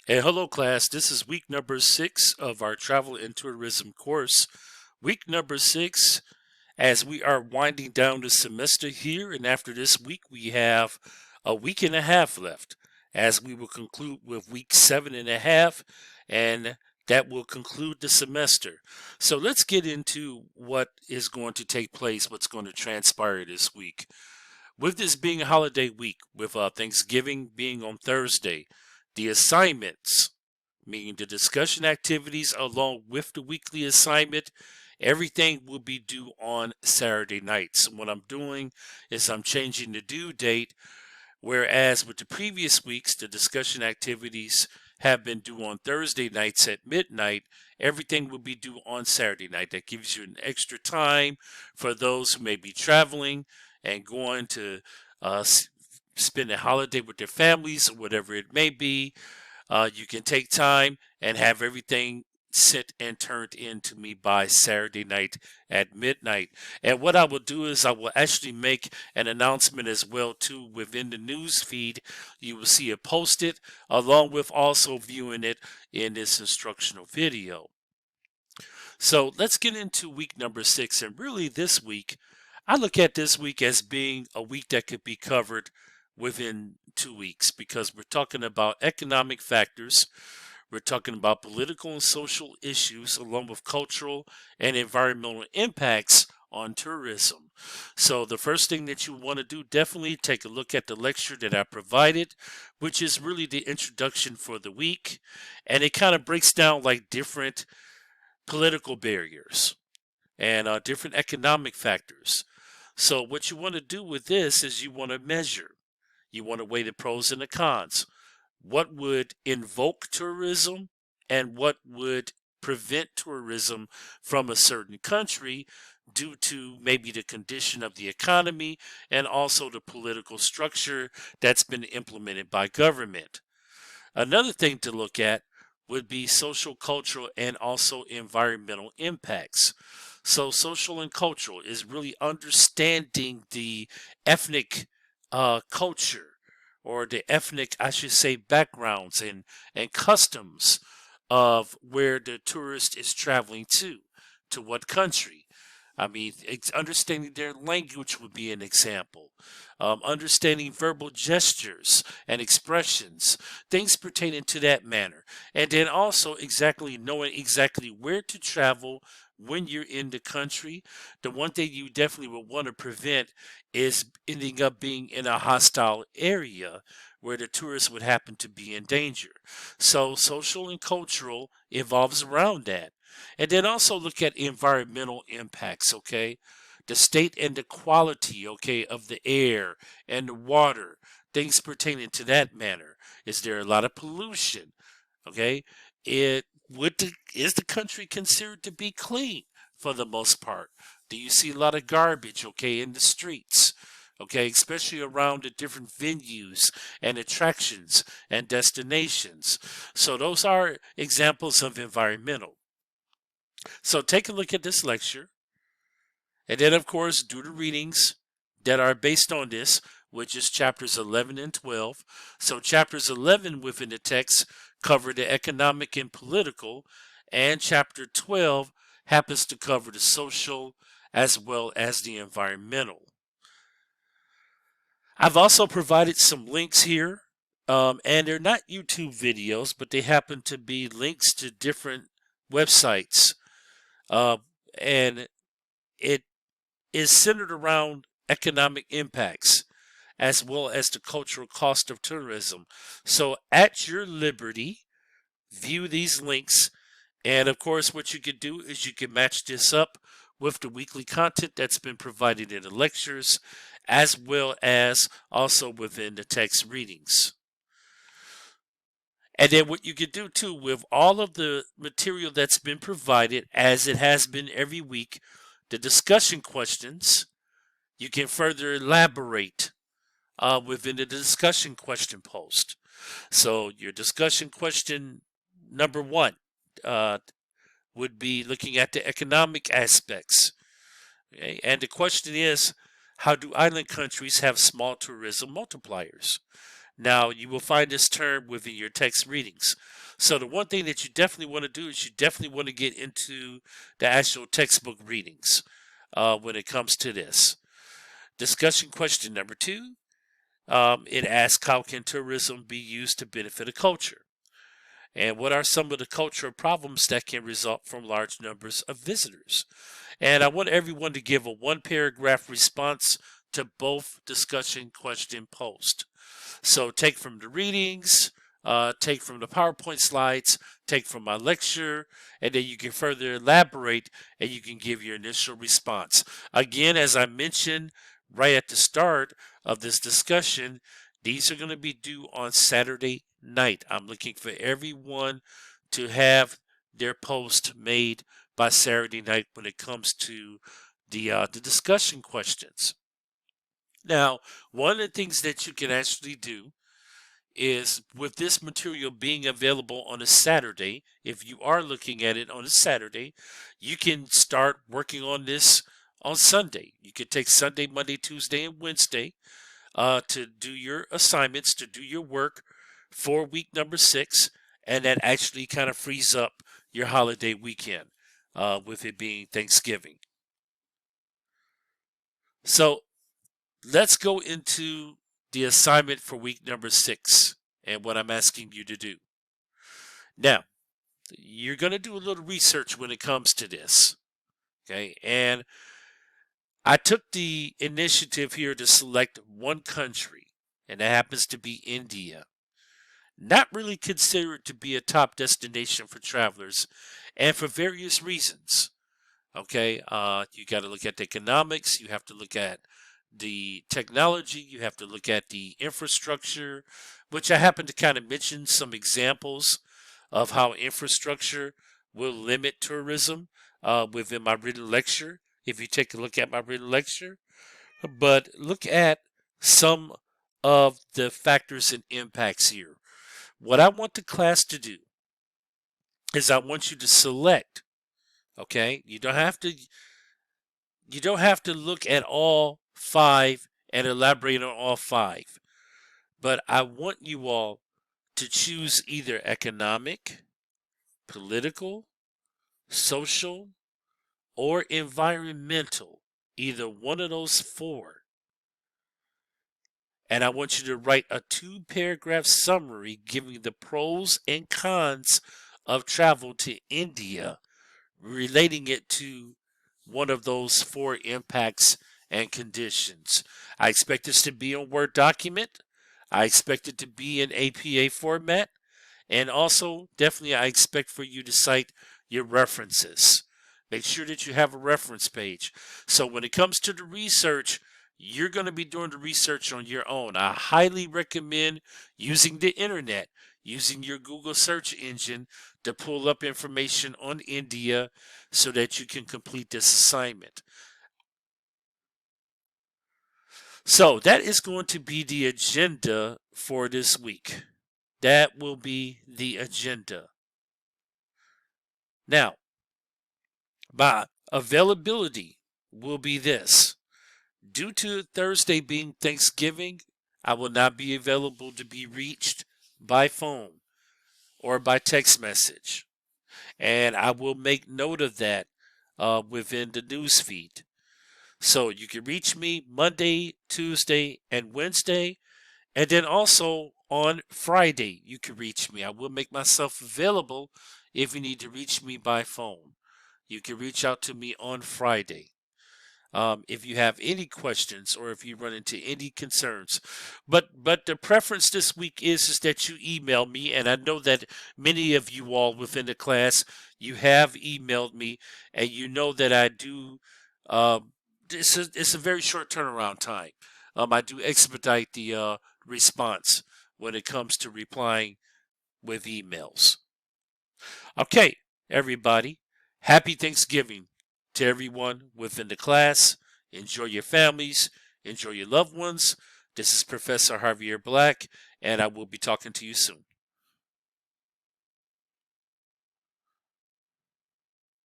Hey, hello class. This is week number 6 of our travel and tourism course. Week number 6, as we are winding down the semester here, and after this week, we have a week and a half left, as we will conclude with week 7.5, and that will conclude the semester. So let's get into what is going to take place, what's going to transpire this week. With this being a holiday week, with Thanksgiving being on Thursday, the assignments, meaning the discussion activities along with the weekly assignment, everything will be due on Saturday nights. What I'm doing is I'm changing the due date, whereas with the previous weeks, the discussion activities have been due on Thursday nights at midnight. Everything will be due on Saturday night. That gives you an extra time for those who may be traveling and going to spend a holiday with their families or whatever it may be. You can take time and have everything sent and turned in to me by Saturday night at midnight. And what I will do is I will actually make an announcement as well too within the news feed. You will see it posted along with also viewing it in this instructional video. So let's get into week number 6. And really this week, I look at this week as being a week that could be covered within 2 weeks because we're talking about economic factors. We're talking about political and social issues along with cultural and environmental impacts on tourism. So the first thing that you want to do, definitely take a look at the lecture that I provided, which is really the introduction for the week. And it kind of breaks down like different political barriers and different economic factors. So what you want to do with this is you want to measure. You want to weigh the pros and the cons. What would invoke tourism and what would prevent tourism from a certain country due to maybe the condition of the economy and also the political structure that's been implemented by government. Another thing to look at would be social, cultural, and also environmental impacts. So, social and cultural is really understanding the ethnic culture or the ethnic, I should say, backgrounds and customs of where the tourist is traveling to what country. I mean, it's understanding their language would be an example. Understanding verbal gestures and expressions, things pertaining to that manner. And then also exactly knowing exactly where to travel when you're in the country. The one thing you definitely would want to prevent is ending up being in a hostile area where the tourist would happen to be in danger. So social and cultural evolves around that. And then also look at environmental impacts, okay? The state and the quality, okay, of the air and the water, things pertaining to that manner. Is there a lot of pollution? Okay? Is the country considered to be clean for the most part? Do you see a lot of garbage, okay, in the streets? Okay, especially around the different venues and attractions and destinations. So those are examples of environmental. So take a look at this lecture, and then, of course, do the readings that are based on this, which is chapters 11 and 12. So chapters 11 within the text cover the economic and political, and chapter 12 happens to cover the social as well as the environmental. I've also provided some links here, and they're not YouTube videos, but they happen to be links to different websites. And it is centered around economic impacts as well as the cultural cost of tourism. So at your liberty, view these links. And of course, what you can do is you can match this up with the weekly content that's been provided in the lectures, as well as also within the text readings. And then what you can do too with all of the material that's been provided, as it has been every week, the discussion questions, you can further elaborate within the discussion question post. So your discussion question number 1 would be looking at the economic aspects. Okay? And the question is, how do island countries have small tourism multipliers? Now, you will find this term within your text readings. So the one thing that you definitely want to do is you definitely want to get into the actual textbook readings when it comes to this. Discussion question number 2. It asks, how can tourism be used to benefit a culture? And what are some of the cultural problems that can result from large numbers of visitors? And I want everyone to give a 1-paragraph response to both discussion question posed. So take from the readings, take from the PowerPoint slides, take from my lecture, and then you can further elaborate and you can give your initial response. Again, as I mentioned right at the start of this discussion, these are going to be due on Saturday night. I'm looking for everyone to have their post made by Saturday night when it comes to the discussion questions. Now, one of the things that you can actually do is, with this material being available on a Saturday, if you are looking at it on a Saturday, you can start working on this on Sunday. You could take Sunday, Monday, Tuesday, and Wednesday to do your assignments, to do your work for week number 6, and that actually kind of frees up your holiday weekend with it being Thanksgiving. So let's go into the assignment for week number 6 and what I'm asking you to do. Now, you're going to do a little research when it comes to this. Okay, and I took the initiative here to select one country, and that happens to be India. Not really considered to be a top destination for travelers, and for various reasons. Okay, you got to look at the economics, you have to look at the technology, you have to look at the infrastructure, which I happen to kind of mention some examples of how infrastructure will limit tourism within my written lecture, if you take a look at my written lecture. But look at some of the factors and impacts here. What I want the class to do is I want you to select, okay? You don't have to look at all 5 and elaborate on all 5. But I want you all to choose either economic, political, social, or environmental, either one of those 4. And I want you to write a 2-paragraph summary giving the pros and cons of travel to India, relating it to one of those 4 impacts and conditions. I expect this to be a Word document. I expect it to be in APA format. And also, definitely, I expect for you to cite your references. Make sure that you have a reference page. So when it comes to the research, you're going to be doing the research on your own. I highly recommend using the internet, using your Google search engine to pull up information on India so that you can complete this assignment. So that is going to be the agenda for this week. That will be the agenda. Now, my availability will be this. Due to Thursday being Thanksgiving, I will not be available to be reached by phone or by text message. And I will make note of that within the news feed. So you can reach me Monday, Tuesday, and Wednesday. And then also on Friday, you can reach me. I will make myself available if you need to reach me by phone. You can reach out to me on Friday. If you have any questions or if you run into any concerns. But the preference this week is that you email me, and I know that many of you all within the class, you have emailed me, and you know that I do, it's a very short turnaround time. I do expedite the response when it comes to replying with emails. Okay, everybody, happy Thanksgiving to everyone within the class. Enjoy your families, enjoy your loved ones. This is Professor Javier Black, and I will be talking to you soon.